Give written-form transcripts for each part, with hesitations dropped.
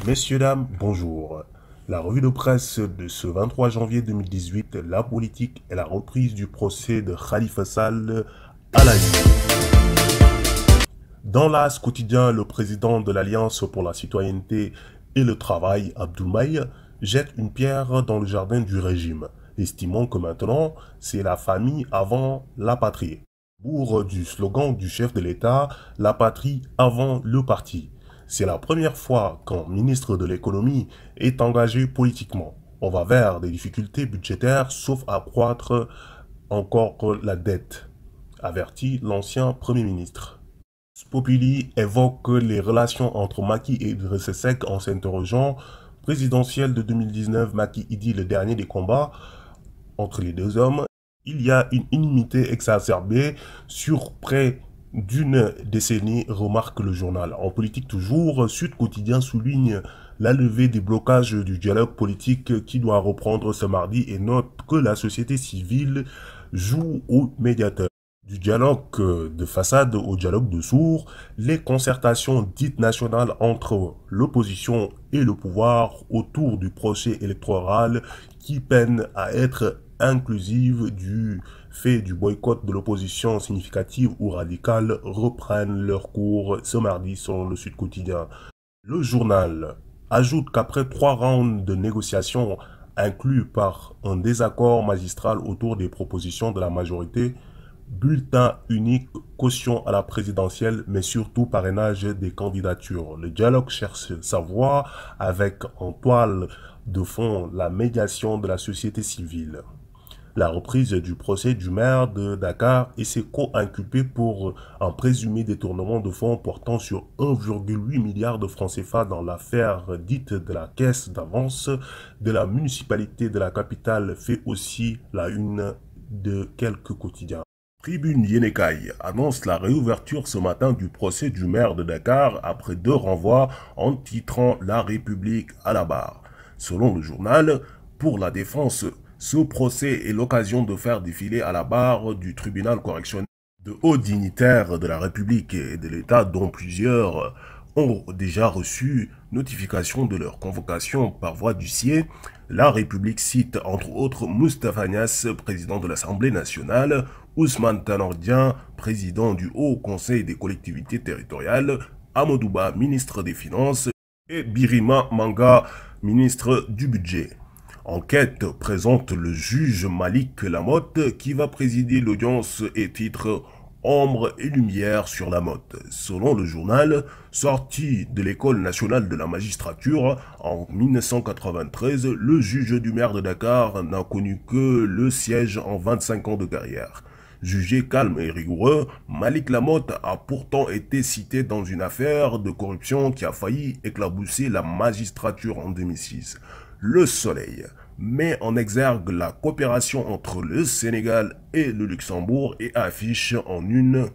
Messieurs, dames, bonjour. La revue de presse de ce 23 janvier 2018, la politique et la reprise du procès de Khalifa Sall à la une. Dans l'As quotidien, le président de l'Alliance pour la citoyenneté et le travail, Abdoulaye, jette une pierre dans le jardin du régime, estimant que maintenant, c'est la famille avant la patrie. Bourg du slogan du chef de l'État, la patrie avant le parti. C'est la première fois qu'un ministre de l'économie est engagé politiquement. On va vers des difficultés budgétaires, sauf à accroître encore la dette, avertit l'ancien Premier ministre. Populi évoque les relations entre Macky et Idrissa Seck en s'interrogeant présidentielle de 2019, Macky y dit le dernier des combats entre les deux hommes. Il y a une inimité exacerbée sur près d'une décennie, remarque le journal. En politique toujours, Sud Quotidien souligne la levée des blocages du dialogue politique qui doit reprendre ce mardi et note que la société civile joue au médiateur. Du dialogue de façade au dialogue de sourds, les concertations dites nationales entre l'opposition et le pouvoir autour du procès électoral qui peine à être inclusive du fait du boycott de l'opposition significative ou radicale reprennent leur cours ce mardi selon le Sud Quotidien. Le journal ajoute qu'après 3 rounds de négociations inclus par un désaccord magistral autour des propositions de la majorité, bulletin unique, caution à la présidentielle, mais surtout parrainage des candidatures. Le dialogue cherche sa voie avec en toile de fond la médiation de la société civile. La reprise du procès du maire de Dakar et ses co-inculpés pour un présumé détournement de fonds portant sur 1,8 milliard de francs CFA dans l'affaire dite de la caisse d'avance de la municipalité de la capitale fait aussi la une de quelques quotidiens. Tribune Yenekai annonce la réouverture ce matin du procès du maire de Dakar après 2 renvois en titrant La République à la barre. Selon le journal, pour la défense, ce procès est l'occasion de faire défiler à la barre du tribunal correctionnel de hauts dignitaires de la République et de l'État dont plusieurs ont déjà reçu notification de leur convocation par voie d'huissier. La République cite entre autres Moustapha Niasse, président de l'Assemblée nationale, Ousmane Tanordien, président du Haut Conseil des collectivités territoriales, Amadouba, ministre des Finances, et Birima Manga, ministre du Budget. Enquête présente le juge Malik Lamotte qui va présider l'audience et titre Ombre et lumière sur Lamotte. Selon le journal, sorti de l'école nationale de la magistrature en 1993, le juge du maire de Dakar n'a connu que le siège en 25 ans de carrière. Jugé calme et rigoureux, Malik Lamotte a pourtant été cité dans une affaire de corruption qui a failli éclabousser la magistrature en 2006. Le Soleil met en exergue la coopération entre le Sénégal et le Luxembourg et affiche en une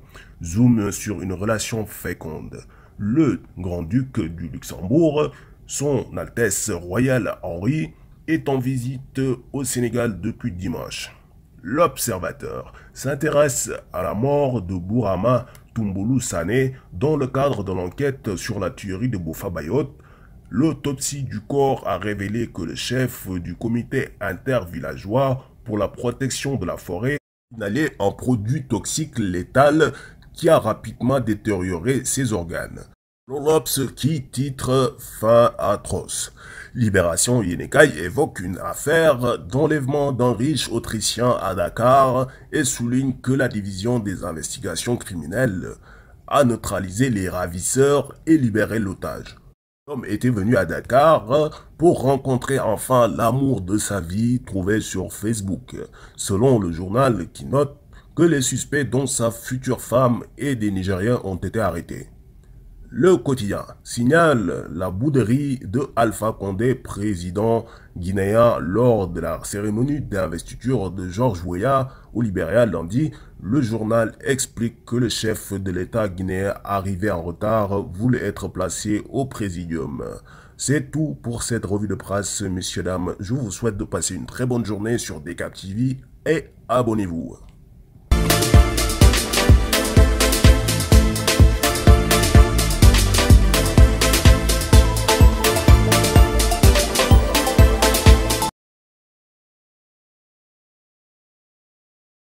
zoom sur une relation féconde. Le grand-duc du Luxembourg, son Altesse royale Henri, est en visite au Sénégal depuis dimanche. L'Observateur s'intéresse à la mort de Bourama Toumboulou Sané dans le cadre de l'enquête sur la tuerie de Boufa Bayotte. L'autopsie du corps a révélé que le chef du comité intervillageois pour la protection de la forêt inhalait un produit toxique létal qui a rapidement détérioré ses organes. L'Obs qui titre Fin atroce. Libération Yenekai évoque une affaire d'enlèvement d'un riche Autrichien à Dakar et souligne que la division des investigations criminelles a neutralisé les ravisseurs et libéré l'otage. L'homme était venu à Dakar pour rencontrer enfin l'amour de sa vie trouvé sur Facebook, selon le journal qui note que les suspects dont sa future femme et des Nigériens ont été arrêtés. Le quotidien signale la bouderie de Alpha Condé, président guinéen, lors de la cérémonie d'investiture de George Weah au Libéria lundi. Le journal explique que le chef de l'État guinéen arrivé en retard voulait être placé au présidium. C'est tout pour cette revue de presse, messieurs, dames. Je vous souhaite de passer une très bonne journée sur DK TV et abonnez-vous.